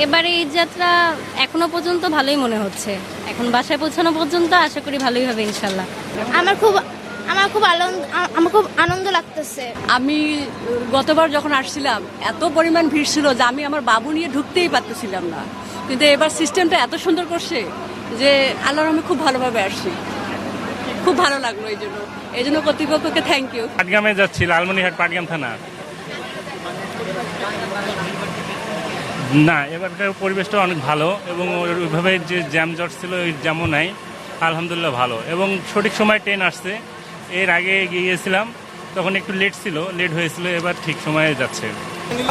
এবারে ঈদ যাত্রা এখনো পর্যন্ত ভালোই মনে হচ্ছে। এখন বাসায় পৌঁছানো পর্যন্ত আশা করি ভালোই হবে ইনশাল্লাহ। আমার খুব আনন্দ লাগতেছে। আমি গতবার যখন আসছিলাম এত পরিমাণ ভিড় ছিল যে আমি আমার বাবু নিয়ে ঢুকতেই পারতেছিলাম না, কিন্তু এবার সিস্টেমটা এত সুন্দর করছে যে আল্লাহর আমি খুব ভালোভাবে আসছি, খুব ভালো লাগলো। এই জন্য কর্তৃপক্ষকে থ্যাংক ইউ। পাটগ্রামে যাচ্ছি, লালমনিরহাট পাটগ্রাম থানা। না, এবারকার পরিবেশটা অনেক ভালো এবং ওইভাবে যে জ্যাম জট ছিল ওই জ্যামও নাই, আলহামদুলিল্লাহ ভালো। এবং সঠিক সময় ট্রেন আসছে। এর আগে গিয়েছিলাম তখন একটু লেট হয়েছিল, এবার ঠিক সময়ে যাচ্ছে।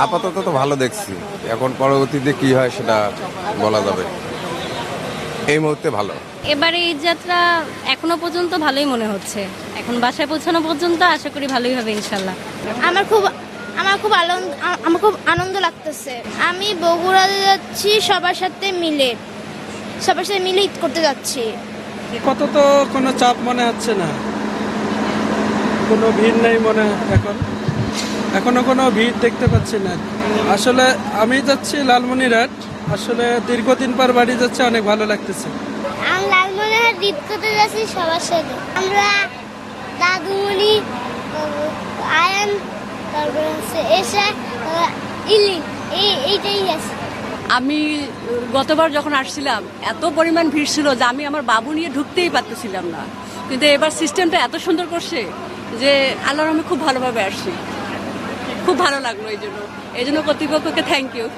আপাতত তো ভালো দেখছি, এখন পরবর্তীতে কি হয় সেটা বলা যাবে। এই মুহূর্তে ভালো। এবারে ঈদ যাত্রা এখনো পর্যন্ত ভালোই মনে হচ্ছে। এখন বাসায় পৌঁছানো পর্যন্ত আশা করি ভালোই হবে ইনশাল্লাহ। আমার খুব আনন্দ লাগতেছে। আমি বগুড়াতে যাচ্ছি সবার সাথে মিলে ঈদ করতে যাচ্ছি। কত তো কোনো চাপ মনে হচ্ছে না, কোনো ভিড় নেই মনে। এখনো কোনো ভিড় দেখতে পাচ্ছি না। আসলে আমি যাচ্ছি লালমনিরহাট, আসলে দীর্ঘদিন পর বাড়ি যাচ্ছে, অনেক ভালো লাগতেছে। আমি লালমনিরহাট ঈদ করতে যাচ্ছি সবার সাথে। আমরা দাদুমণি, আয়ান, তারপরে হচ্ছে এসা, ইলি, এইটাই আছে। আমি গতবার যখন আসছিলাম এত পরিমাণ ভিড় ছিল যে আমি আমার বাবু নিয়ে ঢুকতেই পারতেছিলাম না, কিন্তু এবার সিস্টেমটা এত সুন্দর করছে যে আল্লাহর আমি খুব ভালোভাবে আসছি, খুব ভালো লাগলো। এই জন্য কর্তৃপক্ষকে থ্যাংক ইউ।